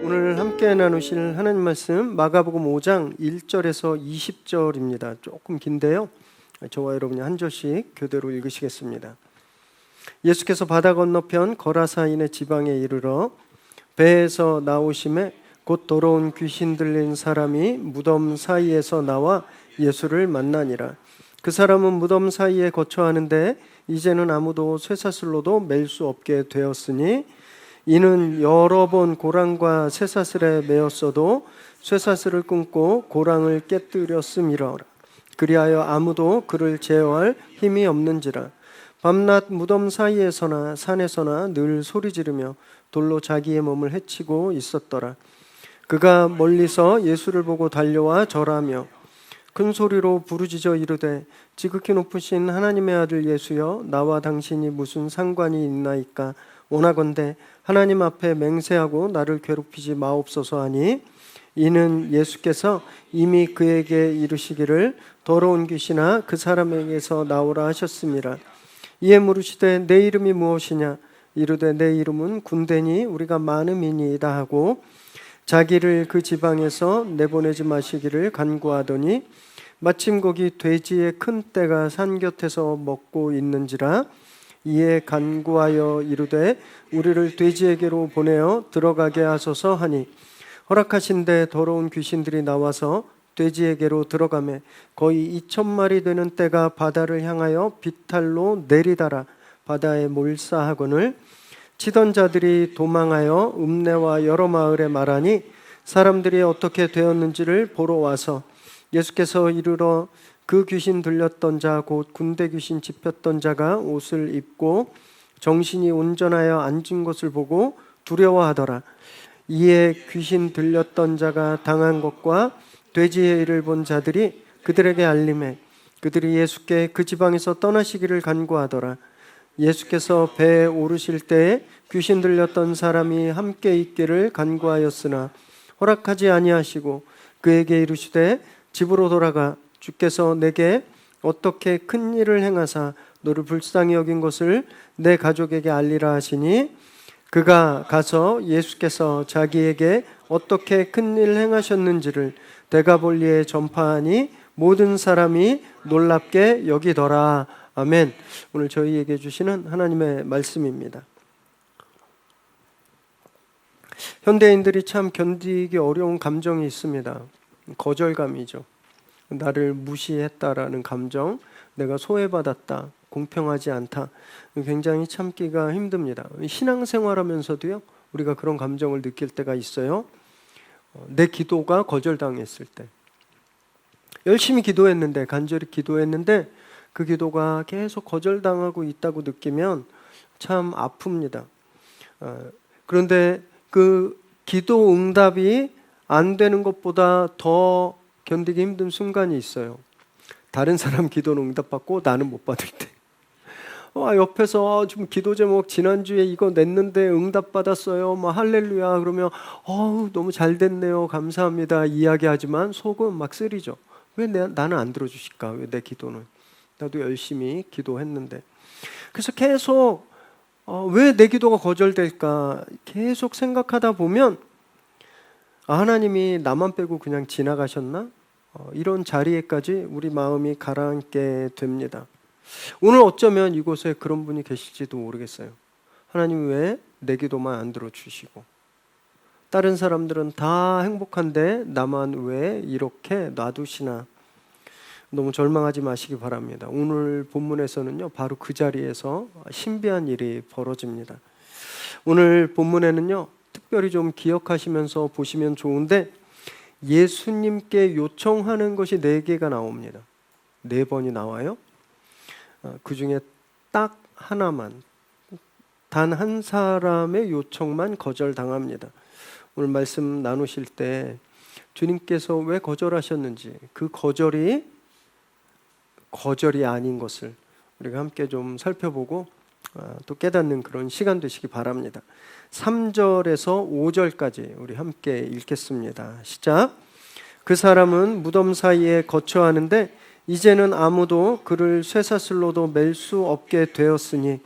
오늘 함께 나누실 하나님 말씀 마가복음 5장 1절에서 20절입니다. 조금 긴데요. 저와 여러분이 한 절씩 교대로 읽으시겠습니다. 예수께서 바다 건너편 거라사인의 지방에 이르러 배에서 나오심에 곧 더러운 귀신 들린 사람이 무덤 사이에서 나와 예수를 만나니라. 그 사람은 무덤 사이에 거처하는데 이제는 아무도 쇠사슬로도 맬 수 없게 되었으니 이는 여러 번 고랑과 쇠사슬에 매었어도 쇠사슬을 끊고 고랑을 깨뜨렸음이라. 그리하여 아무도 그를 제어할 힘이 없는지라. 밤낮 무덤 사이에서나 산에서나 늘 소리 지르며 돌로 자기의 몸을 해치고 있었더라. 그가 멀리서 예수를 보고 달려와 절하며 큰 소리로 부르짖어 이르되 지극히 높으신 하나님의 아들 예수여, 나와 당신이 무슨 상관이 있나이까? 원하건대 하나님 앞에 맹세하고 나를 괴롭히지 마옵소서 하니, 이는 예수께서 이미 그에게 이르시기를 더러운 귀신아 그 사람에게서 나오라 하셨습니다. 이에 물으시되 내 이름이 무엇이냐? 이르되 내 이름은 군대니 우리가 많음이니이다 하고 자기를 그 지방에서 내보내지 마시기를 간구하더니 마침 거기 돼지의 큰 떼가 산 곁에서 먹고 있는지라. 이에 간구하여 이르되 우리를 돼지에게로 보내어 들어가게 하소서 하니, 허락하신데 더러운 귀신들이 나와서 돼지에게로 들어가매 거의 2,000마리 되는 떼가 바다를 향하여 비탈로 내리다라 바다에 몰사하거늘, 치던 자들이 도망하여 읍내와 여러 마을에 말하니 사람들이 어떻게 되었는지를 보러 와서 예수께서 이르러 그 귀신 들렸던 자 곧 군대 귀신 집혔던 자가 옷을 입고 정신이 온전하여 앉은 것을 보고 두려워하더라. 이에 귀신 들렸던 자가 당한 것과 돼지의 일을 본 자들이 그들에게 알림해 그들이 예수께 그 지방에서 떠나시기를 간구하더라. 예수께서 배에 오르실 때에 귀신 들렸던 사람이 함께 있기를 간구하였으나 허락하지 아니하시고 그에게 이르시되 집으로 돌아가 주께서 내게 어떻게 큰 일을 행하사 너를 불쌍히 여긴 것을 내 가족에게 알리라 하시니, 그가 가서 예수께서 자기에게 어떻게 큰 일을 행하셨는지를 데가볼리에 전파하니 모든 사람이 놀랍게 여기더라. 아멘. 오늘 저희에게 주시는 하나님의 말씀입니다. 현대인들이 참 견디기 어려운 감정이 있습니다. 거절감이죠. 나를 무시했다라는 감정, 내가 소외받았다, 공평하지 않다, 굉장히 참기가 힘듭니다. 신앙생활하면서도요, 우리가 그런 감정을 느낄 때가 있어요. 내 기도가 거절당했을 때, 열심히 기도했는데, 간절히 기도했는데 그 기도가 계속 거절당하고 있다고 느끼면 참 아픕니다. 그런데 그 기도 응답이 안 되는 것보다 더 견디기 힘든 순간이 있어요. 다른 사람 기도는 응답받고 나는 못 받을 때. 옆에서 좀 기도 제목 지난주에 이거 냈는데 응답받았어요. 할렐루야. 그러면 너무 잘 됐네요. 감사합니다. 이야기하지만 속은 막 쓰리죠. 왜 나는 안 들어주실까? 왜 내 기도는? 나도 열심히 기도했는데. 그래서 계속 왜 내 기도가 거절될까? 계속 생각하다 보면 하나님이 나만 빼고 그냥 지나가셨나? 이런 자리에까지 우리 마음이 가라앉게 됩니다. 오늘 어쩌면 이곳에 그런 분이 계실지도 모르겠어요. 하나님 왜 내 기도만 안 들어주시고, 다른 사람들은 다 행복한데 나만 왜 이렇게 놔두시나? 너무 절망하지 마시기 바랍니다. 오늘 본문에서는요, 바로 그 자리에서 신비한 일이 벌어집니다. 오늘 본문에는요, 특별히 좀 기억하시면서 보시면 좋은데, 예수님께 요청하는 것이 4개가 나옵니다. 4번이 나와요. 그 중에 딱 하나만, 단 한 사람의 요청만 거절당합니다. 오늘 말씀 나누실 때 주님께서 왜 거절하셨는지, 그 거절이 아닌 것을 우리가 함께 좀 살펴보고 또 깨닫는 그런 시간 되시기 바랍니다. 3절에서 5절까지 우리 함께 읽겠습니다. 시작. 그 사람은 무덤 사이에 거처하는데 이제는 아무도 그를 쇠사슬로도 맬 수 없게 되었으니,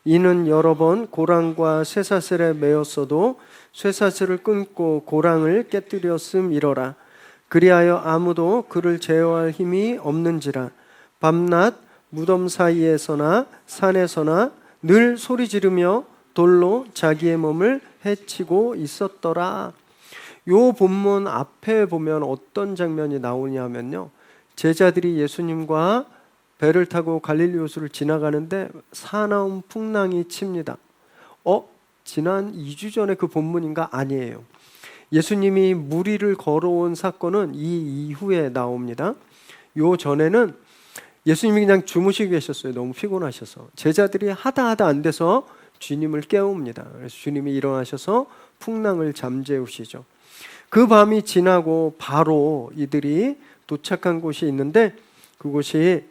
이는 여러 번 고랑과 쇠사슬에 매였어도 쇠사슬을 끊고 고랑을 깨뜨렸음이러라. 그리하여 아무도 그를 제어할 힘이 없는지라. 밤낮 무덤 사이에서나 산에서나 늘 소리 지르며 돌로 자기의 몸을 해치고 있었더라. 요 본문 앞에 보면 어떤 장면이 나오냐면요, 제자들이 예수님과 배를 타고 갈릴리 호수를 지나가는데 사나운 풍랑이 칩니다. 지난 2주 전에 그 본문인가? 아니에요. 예수님이 물 위를 걸어온 사건은 이 이후에 나옵니다. 요 전에는 예수님이 그냥 주무시고 계셨어요. 너무 피곤하셔서. 제자들이 하다 안 돼서 주님을 깨웁니다. 그래서 주님이 일어나셔서 풍랑을 잠재우시죠. 그 밤이 지나고 바로 이들이 도착한 곳이 있는데, 그곳이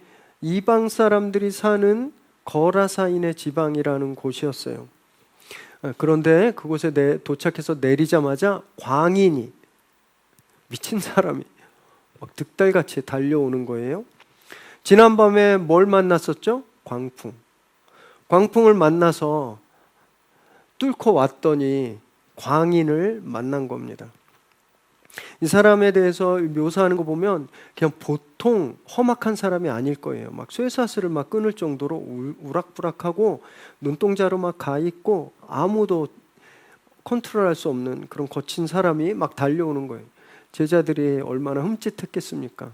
이방 사람들이 사는 거라사인의 지방이라는 곳이었어요. 그런데 그곳에 도착해서 내리자마자 광인이, 미친 사람이 막 득달같이 달려오는 거예요. 지난밤에 뭘 만났었죠? 광풍을 만나서 뚫고 왔더니 광인을 만난 겁니다. 이 사람에 대해서 묘사하는 거 보면 그냥 보통 험악한 사람이 아닐 거예요. 막 쇠사슬을 막 끊을 정도로 우락부락하고 눈동자로 막 가 있고 아무도 컨트롤할 수 없는 그런 거친 사람이 막 달려오는 거예요. 제자들이 얼마나 흠칫했겠습니까?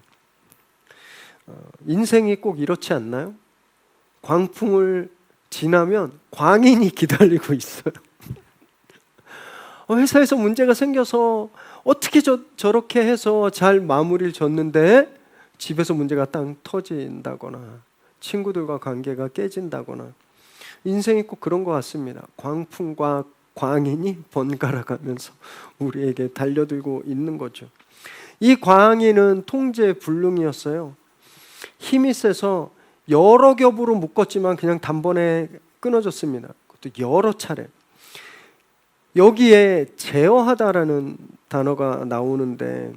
인생이 꼭 이렇지 않나요? 광풍을 지나면 광인이 기다리고 있어요. 회사에서 문제가 생겨서 어떻게 저렇게 해서 잘 마무리를 졌는데 집에서 문제가 땅 터진다거나 친구들과 관계가 깨진다거나, 인생이 꼭 그런 것 같습니다. 광풍과 광인이 번갈아 가면서 우리에게 달려들고 있는 거죠. 이 광인은 통제불능이었어요. 힘이 세서 여러 겹으로 묶었지만 그냥 단번에 끊어졌습니다. 그것도 여러 차례. 여기에 제어하다라는 단어가 나오는데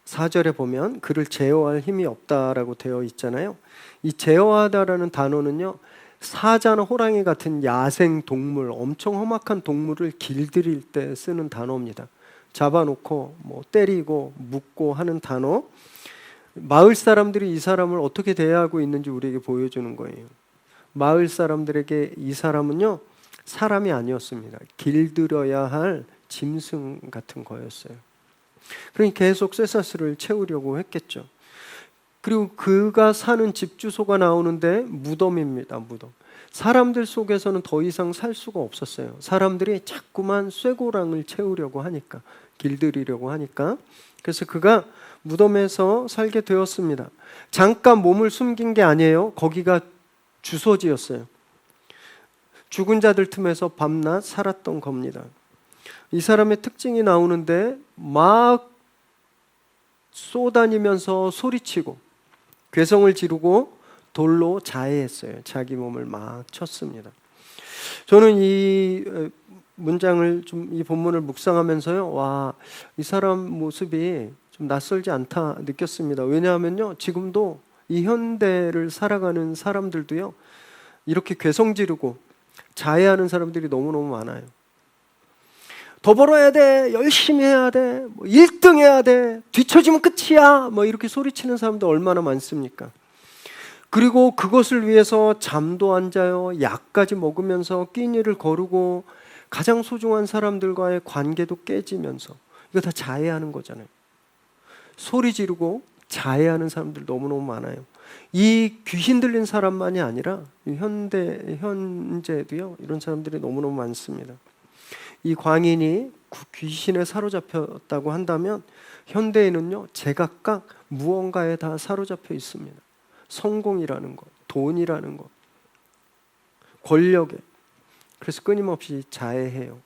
4절에 보면 그를 제어할 힘이 없다라고 되어 있잖아요. 이 제어하다라는 단어는요, 사자나 호랑이 같은 야생 동물, 엄청 험악한 동물을 길들일 때 쓰는 단어입니다. 잡아놓고 뭐 때리고 묶고 하는 단어. 마을 사람들이 이 사람을 어떻게 대하고 있는지 우리에게 보여주는 거예요. 마을 사람들에게 이 사람은요, 사람이 아니었습니다. 길들여야 할 짐승 같은 거였어요. 그러니 계속 쇠사슬을 채우려고 했겠죠. 그리고 그가 사는 집 주소가 나오는데 무덤입니다. 무덤. 사람들 속에서는 더 이상 살 수가 없었어요. 사람들이 자꾸만 쇠고랑을 채우려고 하니까, 길들이려고 하니까. 그래서 그가 무덤에서 살게 되었습니다. 잠깐 몸을 숨긴 게 아니에요. 거기가 주소지였어요. 죽은 자들 틈에서 밤낮 살았던 겁니다. 이 사람의 특징이 나오는데 막 쏘다니면서 소리치고 괴성을 지르고 돌로 자해했어요. 자기 몸을 막 쳤습니다. 저는 이 문장을 이 본문을 묵상하면서요, 와, 이 사람 모습이 좀 낯설지 않다 느꼈습니다. 왜냐하면요, 지금도 이 현대를 살아가는 사람들도요, 이렇게 괴성 지르고 자해하는 사람들이 너무너무 많아요. 더 벌어야 돼, 열심히 해야 돼, 1등 해야 돼, 뒤처지면 끝이야, 이렇게 소리치는 사람도 얼마나 많습니까? 그리고 그것을 위해서 잠도 안 자요, 약까지 먹으면서 끼니를 거르고 가장 소중한 사람들과의 관계도 깨지면서, 이거 다 자해하는 거잖아요. 소리 지르고 자해하는 사람들 너무너무 많아요. 이 귀신 들린 사람만이 아니라 현재도요, 이런 사람들이 너무너무 많습니다. 이 광인이 귀신에 사로잡혔다고 한다면 현대에는요, 제각각 무언가에 다 사로잡혀 있습니다. 성공이라는 것, 돈이라는 것, 권력에. 그래서 끊임없이 자해해요.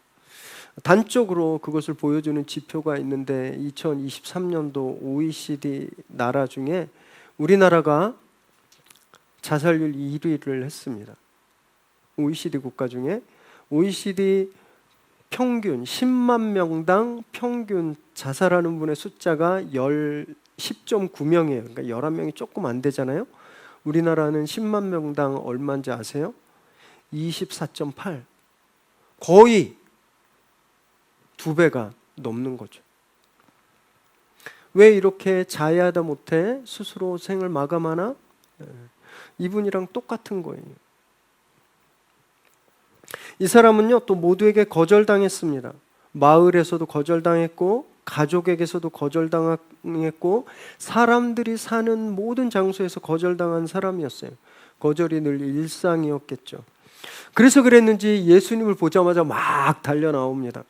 단적으로 그것을 보여주는 지표가 있는데 2023년도 OECD 나라 중에 우리나라가 자살률 1위를 했습니다. OECD 국가 중에 OECD 평균 10만 명당 평균 자살하는 분의 숫자가 10.9명이에요. 그러니까 11명이 조금 안 되잖아요. 우리나라는 10만 명당 얼마인지 아세요? 24.8. 거의 2배가 넘는 거죠. 왜 이렇게 자해하다 못해 스스로 생을 마감하나? 이분이랑 똑같은 거예요. 이 사람은요, 또 모두에게 거절당했습니다. 마을에서도 거절당했고, 가족에게서도 거절당했고, 사람들이 사는 모든 장소에서 거절당한 사람이었어요. 거절이 늘 일상이었겠죠. 그래서 그랬는지 예수님을 보자마자 막 달려 나옵니다.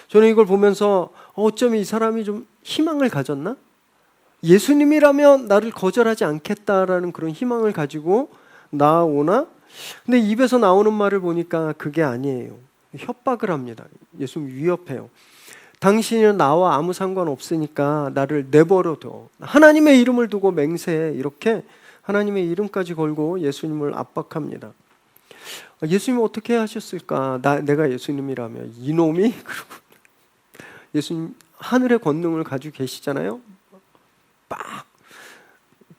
저는 이걸 보면서 어쩌면 이 사람이 좀 희망을 가졌나? 예수님이라면 나를 거절하지 않겠다라는 그런 희망을 가지고 나오나? 근데 입에서 나오는 말을 보니까 그게 아니에요. 협박을 합니다. 예수님 위협해요. 당신은 나와 아무 상관없으니까 나를 내버려둬. 하나님의 이름을 두고 맹세해. 이렇게 하나님의 이름까지 걸고 예수님을 압박합니다. 예수님은 어떻게 하셨을까? 내가 예수님이라면 이놈이? 그러고 예수님 하늘의 권능을 가지고 계시잖아요. 빡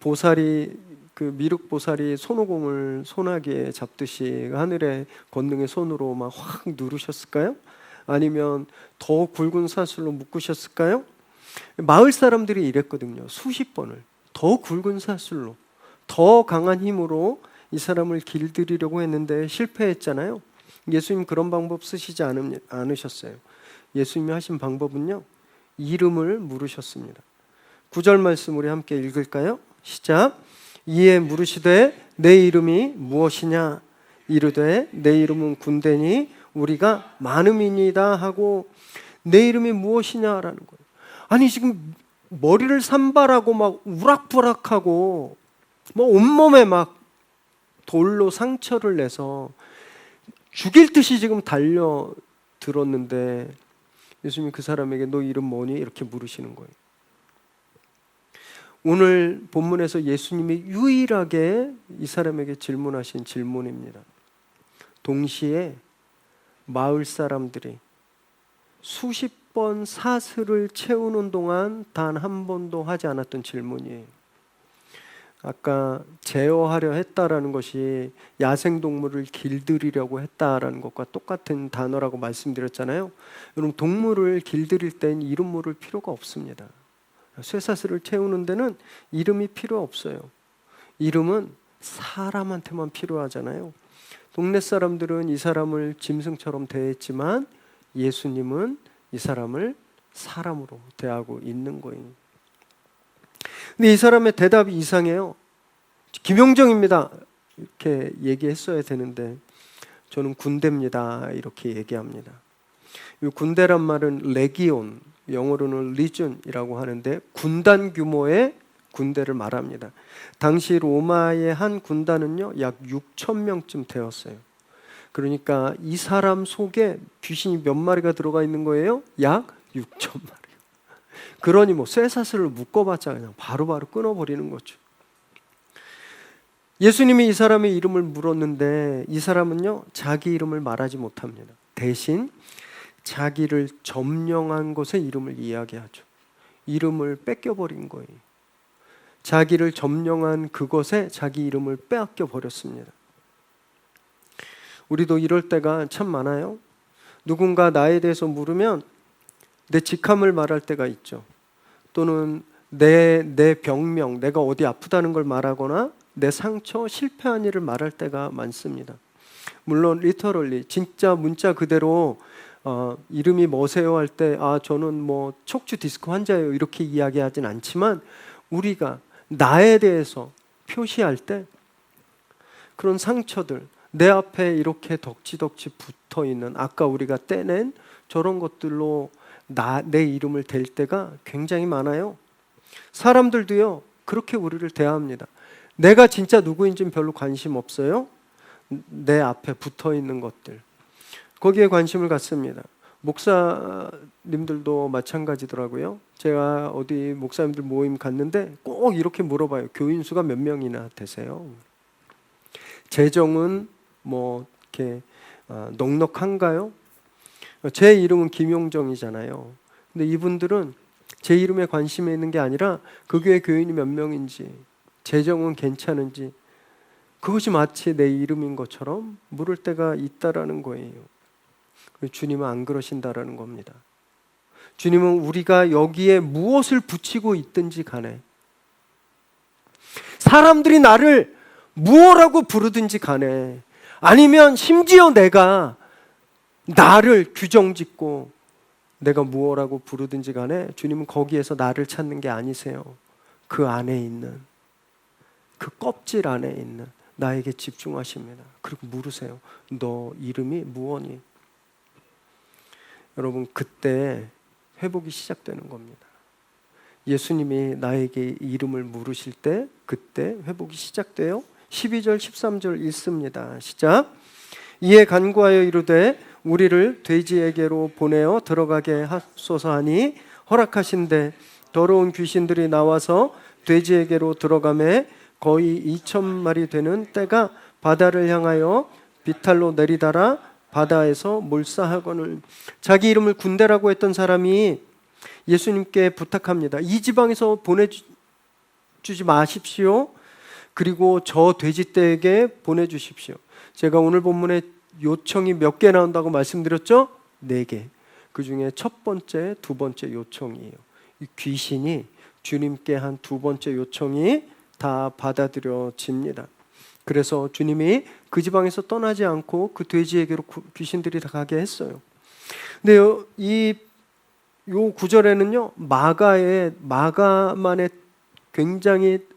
보살이 그 미륵 보살이 손오공을 소나기에 잡듯이 하늘의 권능의 손으로 막 확 누르셨을까요? 아니면 더 굵은 사슬로 묶으셨을까요? 마을 사람들이 이랬거든요. 수십 번을 더 굵은 사슬로 더 강한 힘으로 이 사람을 길들이려고 했는데 실패했잖아요. 예수님 그런 방법 쓰시지 않으셨어요. 예수님이 하신 방법은요, 이름을 물으셨습니다. 9절 말씀 우리 함께 읽을까요? 시작. 이에 물으시되 내 이름이 무엇이냐? 이르되 내 이름은 군대니 우리가 많음이니이다 하고, 내 이름이 무엇이냐라는 거예요. 아니 지금 머리를 산발하고 막 우락부락하고 뭐 온몸에 막 돌로 상처를 내서 죽일 듯이 지금 달려들었는데 예수님이 그 사람에게 너 이름 뭐니? 이렇게 물으시는 거예요. 오늘 본문에서 예수님이 유일하게 이 사람에게 질문하신 질문입니다. 동시에 마을 사람들이 수십 번 사슬을 채우는 동안 단 한 번도 하지 않았던 질문이에요. 아까 제어하려 했다라는 것이 야생동물을 길들이려고 했다라는 것과 똑같은 단어라고 말씀드렸잖아요. 여러분, 동물을 길들일 땐 이름 물을 필요가 없습니다. 쇠사슬을 채우는 데는 이름이 필요 없어요. 이름은 사람한테만 필요하잖아요. 동네 사람들은 이 사람을 짐승처럼 대했지만 예수님은 이 사람을 사람으로 대하고 있는 거예요. 근데 이 사람의 대답이 이상해요. 김용정입니다 이렇게 얘기했어야 되는데 저는 군대입니다 이렇게 얘기합니다. 이 군대란 말은 레기온, 영어로는 리준이라고 하는데 군단 규모의 군대를 말합니다. 당시 로마의 한 군단은요 약 6천 명쯤 되었어요. 그러니까 이 사람 속에 귀신이 몇 마리가 들어가 있는 거예요? 약 6천 마리. 그러니 뭐 쇠사슬을 묶어봤자 그냥 바로바로 끊어버리는 거죠. 예수님이 이 사람의 이름을 물었는데 이 사람은요 자기 이름을 말하지 못합니다. 대신 자기를 점령한 것의 이름을 이야기하죠. 이름을 뺏겨버린 거예요. 자기를 점령한 그것에 자기 이름을 빼앗겨 버렸습니다. 우리도 이럴 때가 참 많아요. 누군가 나에 대해서 물으면 내 직함을 말할 때가 있죠. 또는 내 병명, 내가 어디 아프다는 걸 말하거나 내 상처, 실패한 일을 말할 때가 많습니다. 물론 리터럴리 진짜 문자 그대로 이름이 뭐세요 할 때 저는 뭐 척추 디스크 환자예요 이렇게 이야기하진 않지만 우리가 나에 대해서 표시할 때 그런 상처들, 내 앞에 이렇게 덕지덕지 붙어있는 아까 우리가 떼낸 저런 것들로 내 이름을 댈 때가 굉장히 많아요. 사람들도요 그렇게 우리를 대합니다. 내가 진짜 누구인지는 별로 관심 없어요. 내 앞에 붙어있는 것들 거기에 관심을 갖습니다. 목사님들도 마찬가지더라고요. 제가 어디 목사님들 모임 갔는데 꼭 이렇게 물어봐요. 교인 수가 몇 명이나 되세요? 재정은 뭐 이렇게 넉넉한가요? 제 이름은 김용정이잖아요. 근데 이분들은 제 이름에 관심이 있는 게 아니라 그 교회 교인이 몇 명인지, 재정은 괜찮은지, 그것이 마치 내 이름인 것처럼 물을 때가 있다라는 거예요. 주님은 안 그러신다라는 겁니다. 주님은 우리가 여기에 무엇을 붙이고 있든지 간에, 사람들이 나를 무엇라고 부르든지 간에, 아니면 심지어 내가 나를 규정짓고 내가 무엇라고 부르든지 간에 주님은 거기에서 나를 찾는 게 아니세요. 그 안에 있는, 그 껍질 안에 있는 나에게 집중하십니다. 그리고 물으세요. 너 이름이 무엇니? 여러분, 그때 회복이 시작되는 겁니다. 예수님이 나에게 이름을 물으실 때 그때 회복이 시작돼요. 12절 13절 읽습니다. 시작. 이에 간구하여 이르되 우리를 돼지에게로 보내어 들어가게 하소서 하니 허락하신대 더러운 귀신들이 나와서 돼지에게로 들어가매 거의 2,000마리 되는 떼가 바다를 향하여 비탈로 내리다라 바다에서 몰사하거늘. 자기 이름을 군대라고 했던 사람이 예수님께 부탁합니다. 이 지방에서 보내주지 마십시오. 그리고 저 돼지떼에게 보내주십시오. 제가 오늘 본문에 요청이 몇 개 나온다고 말씀드렸죠? 4개. 그 중에 첫 번째, 두 번째 요청이에요. 이 귀신이 주님께 한 두 번째 요청이 다 받아들여집니다. 그래서 주님이 그 지방에서 떠나지 않고 그 돼지에게로 귀신들이 다 가게 했어요. 근데 요 구절에는요, 마가만의 굉장히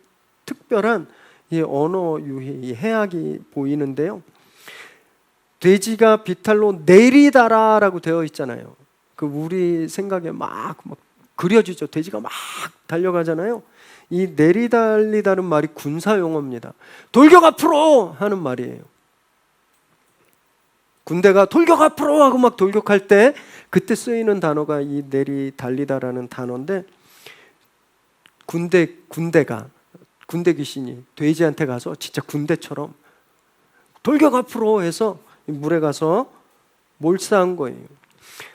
특별한 이 언어 유희, 이 해악이 보이는데요. 돼지가 비탈로 내리다라라고 되어 있잖아요. 그 우리 생각에 막 그려지죠. 돼지가 막 달려가잖아요. 이 내리달리다는 말이 군사 용어입니다. 돌격 앞으로 하는 말이에요. 군대가 돌격 앞으로 하고 막 돌격할 때 그때 쓰이는 단어가 이 내리달리다라는 단어인데, 군대 귀신이 돼지한테 가서 진짜 군대처럼 돌격 앞으로 해서 물에 가서 몰사한 거예요.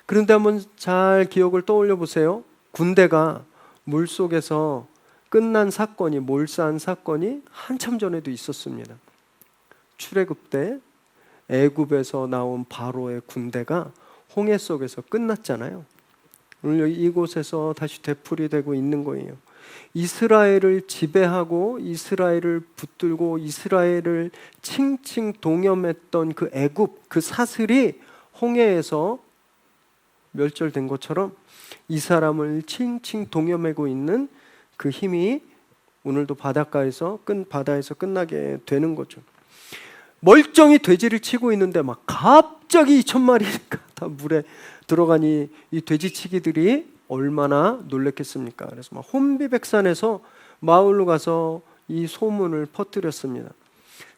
그런데 한번 잘 기억을 떠올려 보세요. 군대가 물속에서 끝난 사건이, 몰사한 사건이 한참 전에도 있었습니다. 출애굽 때 애굽에서 나온 바로의 군대가 홍해 속에서 끝났잖아요. 오늘 이곳에서 다시 되풀이되고 있는 거예요. 이스라엘을 지배하고 이스라엘을 붙들고 이스라엘을 칭칭 동염했던 그 애굽, 그 사슬이 홍해에서 멸절된 것처럼 이 사람을 칭칭 동염하고 있는 그 힘이 오늘도 바다에서 끝나게 되는 거죠. 멀쩡히 돼지를 치고 있는데 막 갑자기 2,000마리가 다 물에 들어가니 이 돼지치기들이 얼마나 놀랬겠습니까? 그래서 막 혼비백산에서 마을로 가서 이 소문을 퍼뜨렸습니다.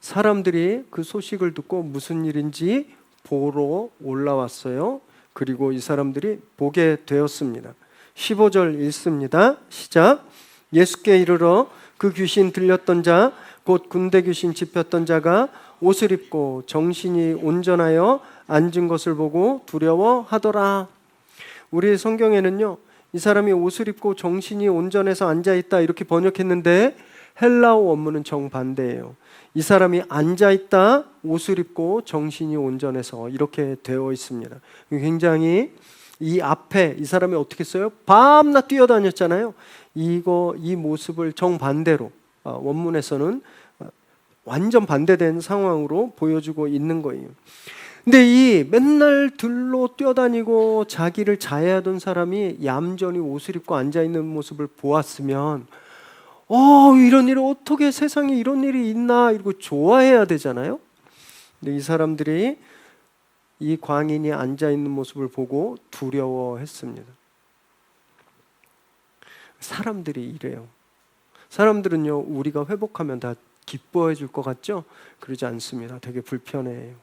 사람들이 그 소식을 듣고 무슨 일인지 보러 올라왔어요. 그리고 이 사람들이 보게 되었습니다. 15절 읽습니다. 시작. 예수께 이르러 그 귀신 들렸던 자, 곧 군대 귀신 집혔던 자가 옷을 입고 정신이 온전하여 앉은 것을 보고 두려워하더라. 우리 성경에는요, 이 사람이 옷을 입고 정신이 온전해서 앉아있다 이렇게 번역했는데 헬라어 원문은 정반대예요. 이 사람이 앉아있다, 옷을 입고 정신이 온전해서 이렇게 되어 있습니다. 굉장히 이 앞에 이 사람이 어떻게 써요? 밤낮 뛰어다녔잖아요. 이 모습을 정반대로 원문에서는 완전 반대된 상황으로 보여주고 있는 거예요. 근데 이 맨날 들로 뛰어다니고 자기를 자해하던 사람이 얌전히 옷을 입고 앉아있는 모습을 보았으면 이런 일이 어떻게 세상에 이런 일이 있나 이러고 좋아해야 되잖아요. 근데 이 사람들이 이 광인이 앉아있는 모습을 보고 두려워했습니다. 사람들이 이래요. 사람들은요, 우리가 회복하면 다 기뻐해 줄 것 같죠? 그러지 않습니다. 되게 불편해해요.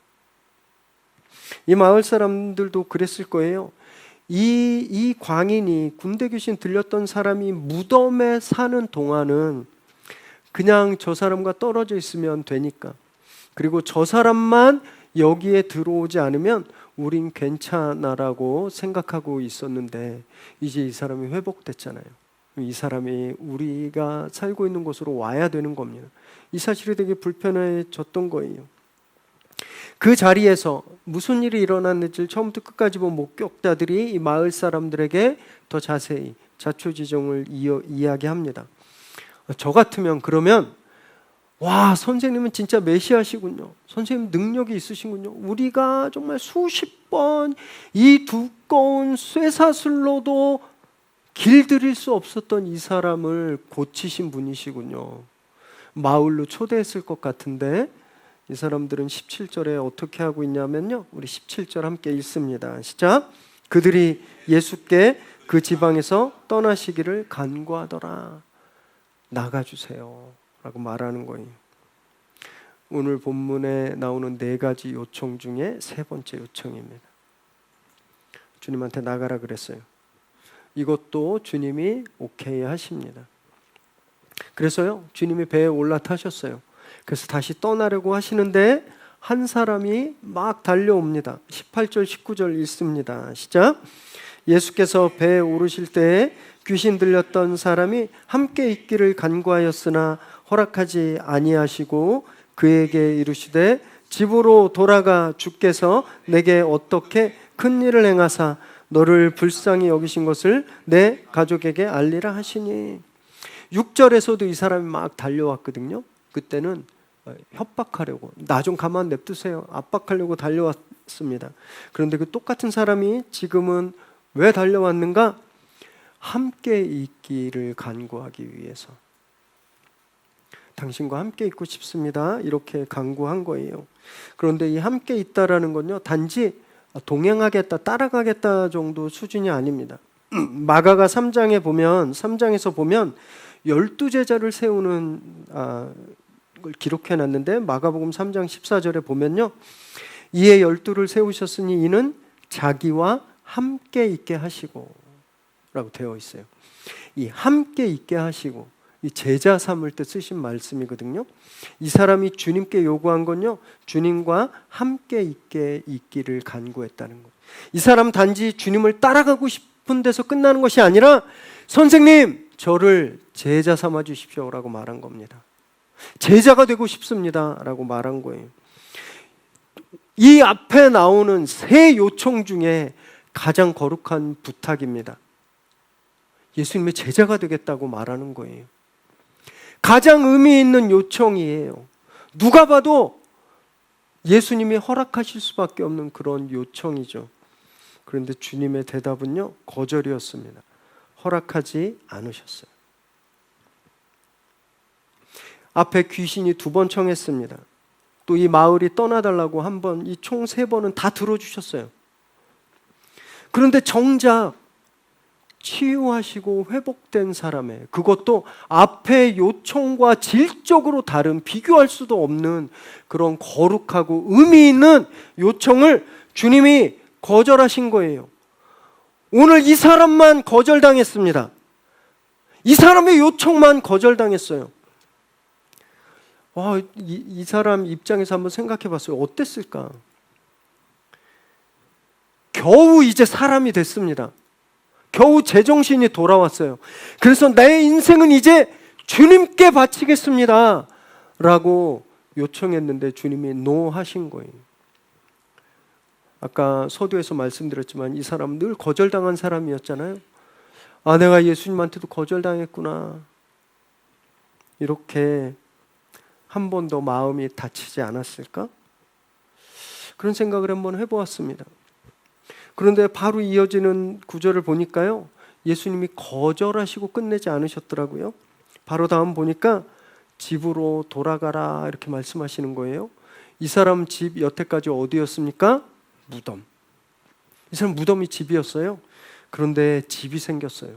이 마을 사람들도 그랬을 거예요. 이 광인이, 군대 귀신 들렸던 사람이 무덤에 사는 동안은 그냥 저 사람과 떨어져 있으면 되니까, 그리고 저 사람만 여기에 들어오지 않으면 우린 괜찮아라고 생각하고 있었는데 이제 이 사람이 회복됐잖아요. 이 사람이 우리가 살고 있는 곳으로 와야 되는 겁니다. 이 사실이 되게 불편해졌던 거예요. 그 자리에서 무슨 일이 일어났는지를 처음부터 끝까지 본 목격자들이 이 마을 사람들에게 더 자세히 자초지종을 이야기합니다. 저 같으면 그러면 와, 선생님은 진짜 메시아시군요. 선생님 능력이 있으시군요. 우리가 정말 수십 번 이 두꺼운 쇠사슬로도 길들일 수 없었던 이 사람을 고치신 분이시군요. 마을로 초대했을 것 같은데 이 사람들은 17절에 어떻게 하고 있냐면요, 우리 17절 함께 읽습니다. 시작. 그들이 예수께 그 지방에서 떠나시기를 간구하더라. 나가주세요 라고 말하는 거예요. 오늘 본문에 나오는 4가지 요청 중에 3번째 요청입니다. 주님한테 나가라 그랬어요. 이것도 주님이 오케이 하십니다. 그래서요, 주님이 배에 올라타셨어요. 그래서 다시 떠나려고 하시는데 한 사람이 막 달려옵니다. 18절 19절 읽습니다. 시작. 예수께서 배에 오르실 때에 귀신 들렸던 사람이 함께 있기를 간구하였으나 허락하지 아니하시고 그에게 이르시되 집으로 돌아가 주께서 내게 어떻게 큰 일을 행하사 너를 불쌍히 여기신 것을 내 가족에게 알리라 하시니. 6절에서도 이 사람이 막 달려왔거든요. 그때는 협박하려고, 나 좀 가만 냅두세요, 압박하려고 달려왔습니다. 그런데 그 똑같은 사람이 지금은 왜 달려왔는가? 함께 있기를 간구하기 위해서. 당신과 함께 있고 싶습니다, 이렇게 간구한 거예요. 그런데 이 함께 있다라는 건요, 단지 동행하겠다, 따라가겠다 정도 수준이 아닙니다. 마가가 3장에서 보면 12제자를 세우는 걸 기록해 놨는데, 마가복음 3장 14절에 보면요, 이에 12를 세우셨으니 이는 자기와 함께 있게 하시고 라고 되어 있어요. 이 함께 있게 하시고, 이 제자 삼을 때 쓰신 말씀이거든요. 이 사람이 주님께 요구한 건요, 주님과 함께 있기를 간구했다는 거예요. 이 사람 단지 주님을 따라가고 싶은 데서 끝나는 것이 아니라, 선생님 저를 제자 삼아 주십시오 라고 말한 겁니다. 제자가 되고 싶습니다 라고 말한 거예요. 이 앞에 나오는 3 요청 중에 가장 거룩한 부탁입니다. 예수님의 제자가 되겠다고 말하는 거예요. 가장 의미 있는 요청이에요. 누가 봐도 예수님이 허락하실 수밖에 없는 그런 요청이죠. 그런데 주님의 대답은요, 거절이었습니다. 허락하지 않으셨어요. 앞에 귀신이 2번 청했습니다. 또 이 마을이 떠나달라고 한 번, 이 총 3번은 다 들어주셨어요. 그런데 정작 치유하시고 회복된 사람의, 그것도 앞의 요청과 질적으로 다른, 비교할 수도 없는 그런 거룩하고 의미 있는 요청을 주님이 거절하신 거예요. 오늘 이 사람만 거절당했습니다. 이 사람의 요청만 거절당했어요. 이 사람 입장에서 한번 생각해 봤어요. 어땠을까? 겨우 이제 사람이 됐습니다. 겨우 제정신이 돌아왔어요. 그래서 내 인생은 이제 주님께 바치겠습니다 라고 요청했는데 주님이 노 하신 거예요. 아까 서두에서 말씀드렸지만 이 사람은 늘 거절당한 사람이었잖아요. 내가 예수님한테도 거절당했구나, 이렇게 한 번 더 마음이 다치지 않았을까? 그런 생각을 한번 해보았습니다. 그런데 바로 이어지는 구절을 보니까요, 예수님이 거절하시고 끝내지 않으셨더라고요. 바로 다음 보니까 집으로 돌아가라 이렇게 말씀하시는 거예요. 이 사람 집 여태까지 어디였습니까? 무덤. 이 사람 무덤이 집이었어요. 그런데 집이 생겼어요.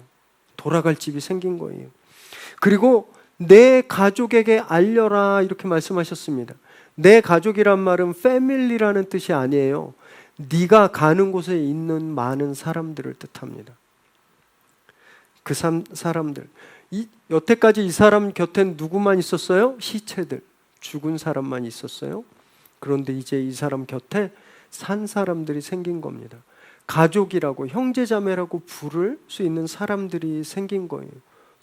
돌아갈 집이 생긴 거예요. 그리고 내 가족에게 알려라 이렇게 말씀하셨습니다. 내 가족이란 말은 패밀리라는 뜻이 아니에요. 네가 가는 곳에 있는 많은 사람들을 뜻합니다. 그 사람들, 여태까지 이 사람 곁엔 누구만 있었어요? 시체들, 죽은 사람만 있었어요. 그런데 이제 이 사람 곁에 산 사람들이 생긴 겁니다. 가족이라고, 형제자매라고 부를 수 있는 사람들이 생긴 거예요.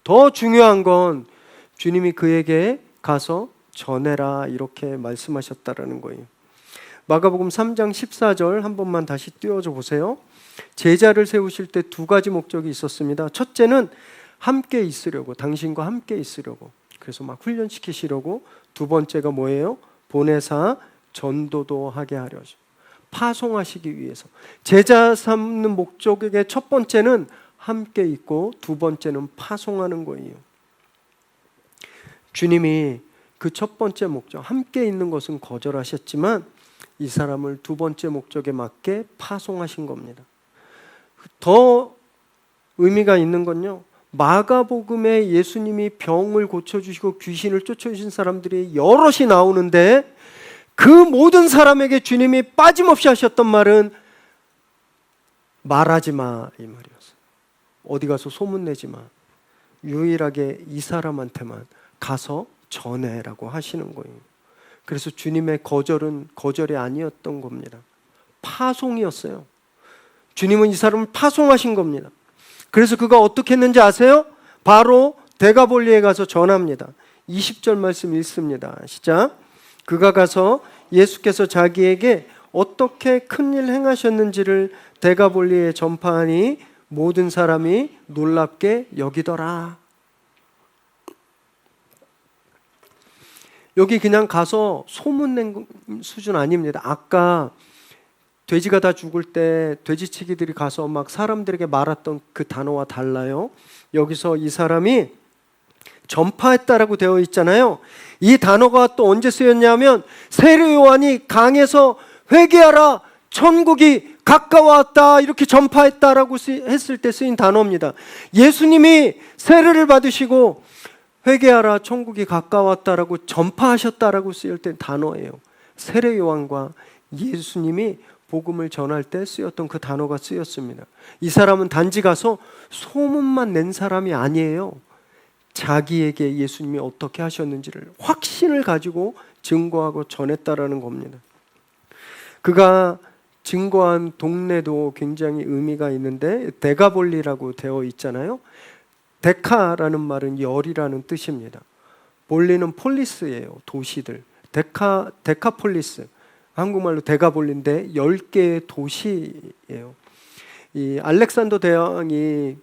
더 중요한 건 주님이 그에게 가서 전해라 이렇게 말씀하셨다라는 거예요. 마가복음 3장 14절 한 번만 다시 띄워줘 보세요. 제자를 세우실 때 두 가지 목적이 있었습니다. 첫째는 함께 있으려고, 당신과 함께 있으려고, 그래서 막 훈련시키시려고. 두 번째가 뭐예요? 보내사 전도도 하게 하려죠. 파송하시기 위해서. 제자 삼는 목적의 첫 번째는 함께 있고, 두 번째는 파송하는 거예요. 주님이 그 첫 번째 목적, 함께 있는 것은 거절하셨지만 이 사람을 두 번째 목적에 맞게 파송하신 겁니다. 더 의미가 있는 건요, 마가복음에 예수님이 병을 고쳐주시고 귀신을 쫓아주신 사람들이 여럿이 나오는데 그 모든 사람에게 주님이 빠짐없이 하셨던 말은 말하지 마 이 말이었어요. 어디 가서 소문내지 마. 유일하게 이 사람한테만 가서 전해라고 하시는 거예요. 그래서 주님의 거절은 거절이 아니었던 겁니다. 파송이었어요. 주님은 이 사람을 파송하신 겁니다. 그래서 그가 어떻게 했는지 아세요? 바로 데가볼리에 가서 전합니다. 20절 말씀 읽습니다. 시작. 그가 가서 예수께서 자기에게 어떻게 큰일 행하셨는지를 데가볼리에 전파하니 모든 사람이 놀랍게 여기더라. 여기 그냥 가서 소문낸 수준 아닙니다. 아까 돼지가 다 죽을 때 돼지치기들이 가서 막 사람들에게 말했던 그 단어와 달라요. 여기서 이 사람이 전파했다라고 되어 있잖아요. 이 단어가 또 언제 쓰였냐면 세례 요한이 강에서 회개하라, 천국이 가까웠다 이렇게 전파했다라고 했을 때 쓰인 단어입니다. 예수님이 세례를 받으시고 회개하라, 천국이 가까웠다라고 전파하셨다라고 쓰일 때 단어예요. 세례 요한과 예수님이 복음을 전할 때 쓰였던 그 단어가 쓰였습니다. 이 사람은 단지 가서 소문만 낸 사람이 아니에요. 자기에게 예수님이 어떻게 하셨는지를 확신을 가지고 증거하고 전했다라는 겁니다. 그가 증거한 동네도 굉장히 의미가 있는데 데가볼리라고 되어 있잖아요. 데카라는 말은 열이라는 뜻입니다. 볼리는 폴리스예요. 도시들. 데카폴리스. 한국말로 데가볼리인데 10개의 도시예요. 이 알렉산더 대왕이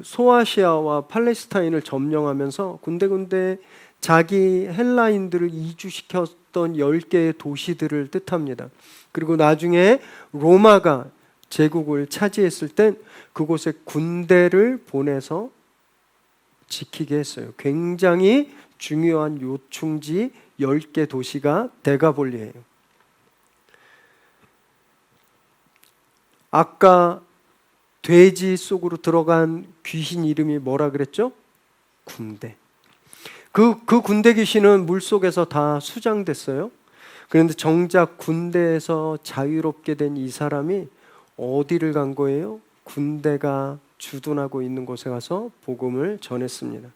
소아시아와 팔레스타인을 점령하면서 군데군데 자기 헬라인들을 이주시켰던 10개의 도시들을 뜻합니다. 그리고 나중에 로마가 제국을 차지했을 땐 그곳에 군대를 보내서 지키게 했어요. 굉장히 중요한 요충지 10개 도시가 데가볼리예요. 아까 돼지 속으로 들어간 귀신 이름이 뭐라 그랬죠? 군대. 그 군대 귀신은 물속에서 다 수장됐어요. 그런데 정작 군대에서 자유롭게 된 이 사람이 어디를 간 거예요? 군대가 주둔하고 있는 곳에 가서 복음을 전했습니다.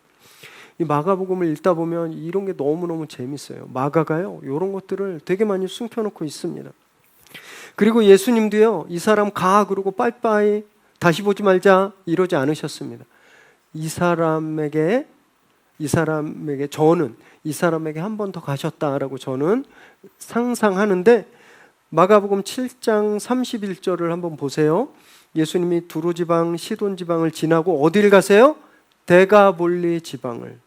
이 마가복음을 읽다 보면 이런 게 너무너무 재밌어요. 마가가요, 이런 것들을 되게 많이 숨겨놓고 있습니다. 그리고 예수님도요, 이 사람 가 그러고 빠이빠이 다시 보지 말자 이러지 않으셨습니다. 이 사람에게 저는 이 사람에게 한 번 더 가셨다라고 저는 상상하는데 마가복음 7장 31절을 한번 보세요. 예수님이 두로 지방, 시돈 지방을 지나고 어디를 가세요? 데가볼리 지방을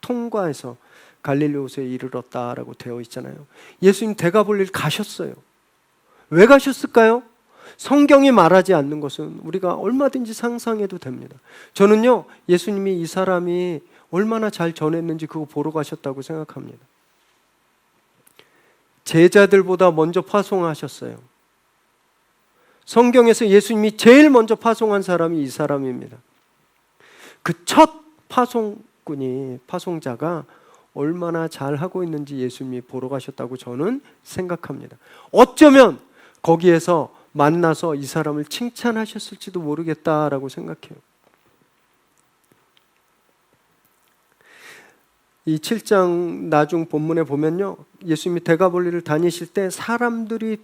통과해서 갈릴리오스에 이르렀다라고 되어 있잖아요. 예수님 데가볼리를 가셨어요. 왜 가셨을까요? 성경이 말하지 않는 것은 우리가 얼마든지 상상해도 됩니다. 저는요, 예수님이 이 사람이 얼마나 잘 전했는지 그거 보러 가셨다고 생각합니다. 제자들보다 먼저 파송하셨어요. 성경에서 예수님이 제일 먼저 파송한 사람이 이 사람입니다. 그 첫 파송자가 얼마나 잘하고 있는지 예수님이 보러 가셨다고 저는 생각합니다. 어쩌면 거기에서 만나서 이 사람을 칭찬하셨을지도 모르겠다라고 생각해요. 이 7장 나중 본문에 보면요, 예수님이 데가볼리를 다니실 때 사람들이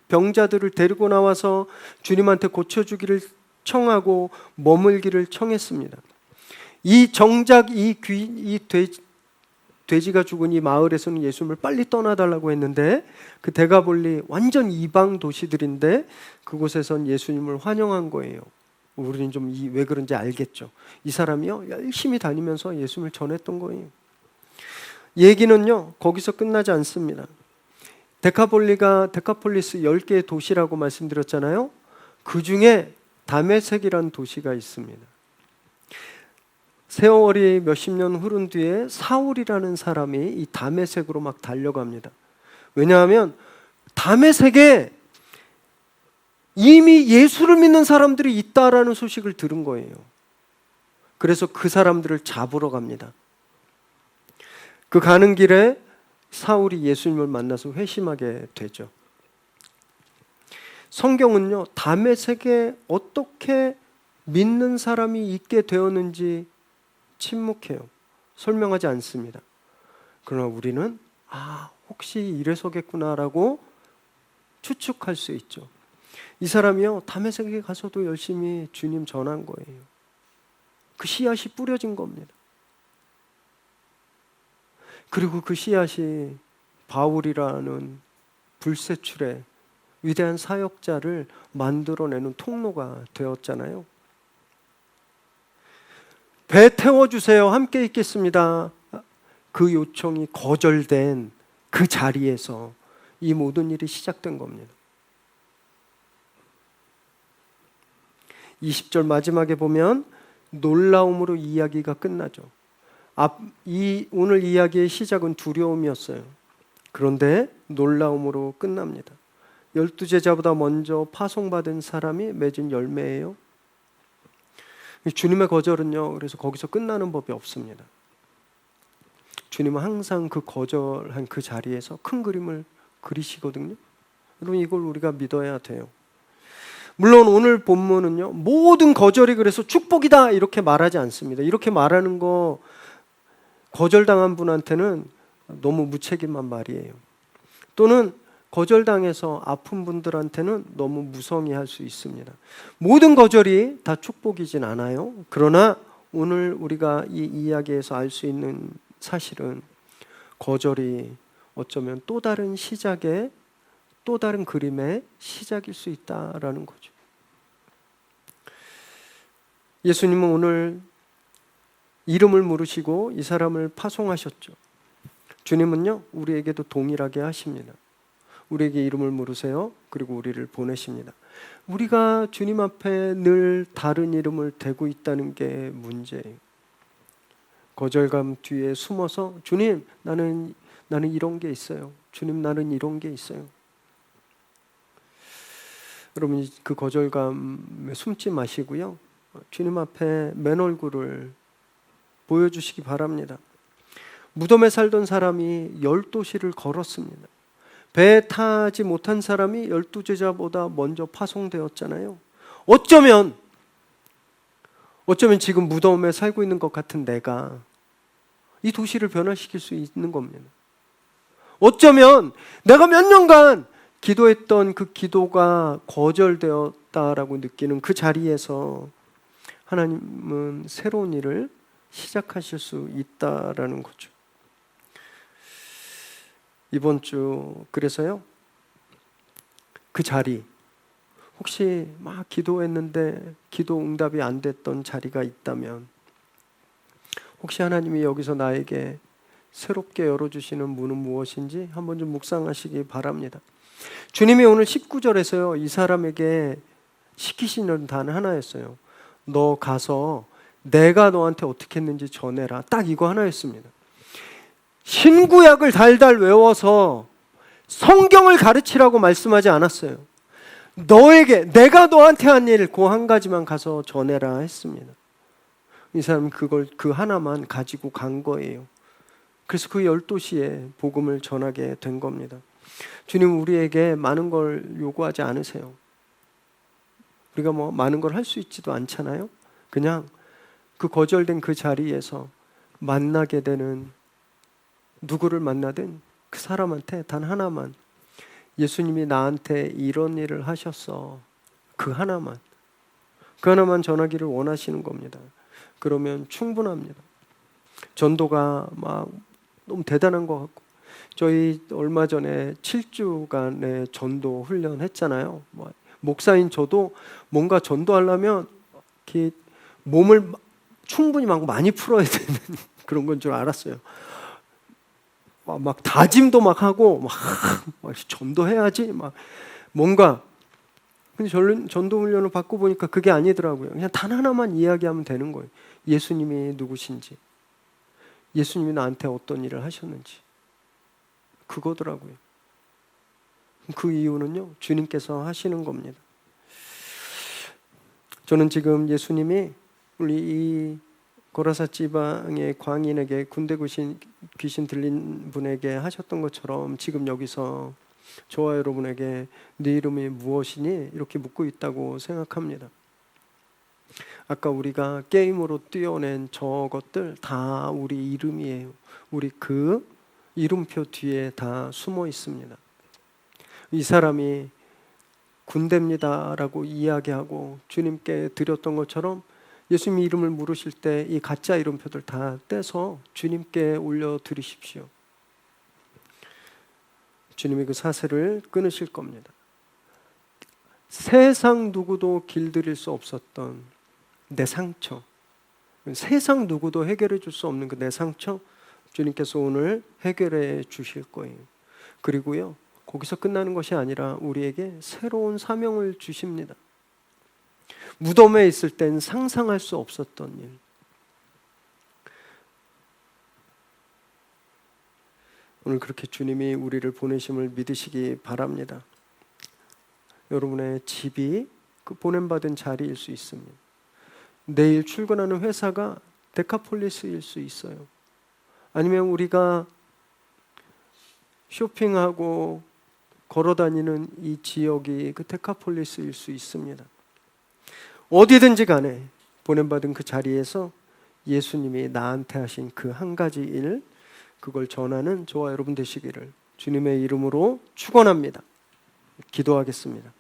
병자들을 데리고 나와서 주님한테 고쳐주기를 청하고 머물기를 청했습니다. 이 정작 돼지가 죽은 이 마을에서는 예수님을 빨리 떠나달라고 했는데, 그 데가볼리 완전 이방 도시들인데 그곳에선 예수님을 환영한 거예요. 우리는 좀 왜 그런지 알겠죠. 이 사람이요 열심히 다니면서 예수님을 전했던 거예요. 얘기는요 거기서 끝나지 않습니다. 데카폴리스 10개의 도시라고 말씀드렸잖아요. 그 중에 다메섹이라는 도시가 있습니다. 세월이 몇십 년 흐른 뒤에 사울이라는 사람이 이 다메섹으로 막 달려갑니다. 왜냐하면 다메섹에 이미 예수를 믿는 사람들이 있다라는 소식을 들은 거예요. 그래서 그 사람들을 잡으러 갑니다. 그 가는 길에 사울이 예수님을 만나서 회심하게 되죠. 성경은요 다메섹에 어떻게 믿는 사람이 있게 되었는지 침묵해요. 설명하지 않습니다. 그러나 우리는 혹시 이래서겠구나라고 추측할 수 있죠. 이 사람이요 다메섹에 가서도 열심히 주님 전한 거예요. 그 씨앗이 뿌려진 겁니다. 그리고 그 씨앗이 바울이라는 불세출의 위대한 사역자를 만들어내는 통로가 되었잖아요. 배 태워주세요. 함께 있겠습니다. 그 요청이 거절된 그 자리에서 이 모든 일이 시작된 겁니다. 20절 마지막에 보면 놀라움으로 이야기가 끝나죠. 오늘 이야기의 시작은 두려움이었어요. 그런데 놀라움으로 끝납니다. 12제자보다 먼저 파송받은 사람이 맺은 열매예요. 주님의 거절은요 그래서 거기서 끝나는 법이 없습니다. 주님은 항상 그 거절한 그 자리에서 큰 그림을 그리시거든요. 여러분 이걸 우리가 믿어야 돼요. 물론 오늘 본문은요 모든 거절이 그래서 축복이다 이렇게 말하지 않습니다. 이렇게 말하는 거 거절당한 분한테는 너무 무책임한 말이에요. 또는 거절당해서 아픈 분들한테는 너무 무성의할 수 있습니다. 모든 거절이 다 축복이진 않아요. 그러나 오늘 우리가 이 이야기에서 알 수 있는 사실은 거절이 어쩌면 또 다른 시작의 또 다른 그림의 시작일 수 있다라는 거죠. 예수님은 오늘 이름을 물으시고 이 사람을 파송하셨죠. 주님은요 우리에게도 동일하게 하십니다. 우리에게 이름을 물으세요. 그리고 우리를 보내십니다. 우리가 주님 앞에 늘 다른 이름을 대고 있다는 게 문제예요. 거절감 뒤에 숨어서 주님 나는 이런 게 있어요. 주님 나는 이런 게 있어요. 여러분 그 거절감에 숨지 마시고요. 주님 앞에 맨 얼굴을 보여주시기 바랍니다. 무덤에 살던 사람이 10도시를 걸었습니다. 배에 타지 못한 사람이 12제자보다 먼저 파송되었잖아요. 어쩌면 지금 무덤에 살고 있는 것 같은 내가 이 도시를 변화시킬 수 있는 겁니다. 어쩌면 내가 몇 년간 기도했던 그 기도가 거절되었다라고 느끼는 그 자리에서 하나님은 새로운 일을 시작하실 수 있다라는 거죠. 이번 주 그래서요 그 자리 혹시 막 기도했는데 기도 응답이 안 됐던 자리가 있다면 혹시 하나님이 여기서 나에게 새롭게 열어주시는 문은 무엇인지 한번 좀 묵상하시기 바랍니다. 주님이 오늘 19절에서요 이 사람에게 시키시는 단 하나였어요. 너 가서 내가 너한테 어떻게 했는지 전해라. 딱 이거 하나였습니다. 신구약을 달달 외워서 성경을 가르치라고 말씀하지 않았어요. 내가 너한테 한 일 그 한 가지만 가서 전해라 했습니다. 이 사람은 그걸 그 하나만 가지고 간 거예요. 그래서 그 10도시에 복음을 전하게 된 겁니다. 주님 우리에게 많은 걸 요구하지 않으세요. 우리가 많은 걸 할 수 있지도 않잖아요. 그냥 그 거절된 그 자리에서 만나게 되는 누구를 만나든 그 사람한테 단 하나만 예수님이 나한테 이런 일을 하셨어. 그 하나만 전하기를 원하시는 겁니다. 그러면 충분합니다. 전도가 막 너무 대단한 것 같고, 저희 얼마 전에 7주간의 전도 훈련 했잖아요. 목사인 저도 뭔가 전도하려면 이렇게 몸을 충분히 막 많이 풀어야 되는 그런 건 줄 알았어요. 막 다짐도 막 하고 막 전도해야지 막 뭔가. 근데 전도 훈련을 받고 보니까 그게 아니더라고요. 그냥 단 하나만 이야기하면 되는 거예요. 예수님이 누구신지, 예수님이 나한테 어떤 일을 하셨는지, 그거더라고요. 그 이유는요, 주님께서 하시는 겁니다. 저는 지금 예수님이 우리 이 고라사 지방의 광인에게 군대 귀신 들린 분에게 하셨던 것처럼 지금 여기서 저와 여러분에게 네 이름이 무엇이니? 이렇게 묻고 있다고 생각합니다. 아까 우리가 게임으로 띄워낸 저것들 다 우리 이름이에요. 우리 그 이름표 뒤에 다 숨어 있습니다. 이 사람이 군대입니다라고 이야기하고 주님께 드렸던 것처럼 예수님 이름을 물으실 때 이 가짜 이름표들 다 떼서 주님께 올려드리십시오. 주님이 그 사슬을 끊으실 겁니다. 세상 누구도 길들일 수 없었던 내 상처, 세상 누구도 해결해 줄 수 없는 그 내 상처, 주님께서 오늘 해결해 주실 거예요. 그리고요, 거기서 끝나는 것이 아니라 우리에게 새로운 사명을 주십니다. 무덤에 있을 땐 상상할 수 없었던 일, 오늘 그렇게 주님이 우리를 보내심을 믿으시기 바랍니다. 여러분의 집이 그 보냄받은 자리일 수 있습니다. 내일 출근하는 회사가 데카폴리스일 수 있어요. 아니면 우리가 쇼핑하고 걸어다니는 이 지역이 그 데카폴리스일 수 있습니다. 어디든지 간에 보냄받은 그 자리에서 예수님이 나한테 하신 그 한 가지 일, 그걸 전하는 저와 여러분 되시기를 주님의 이름으로 축원합니다. 기도하겠습니다.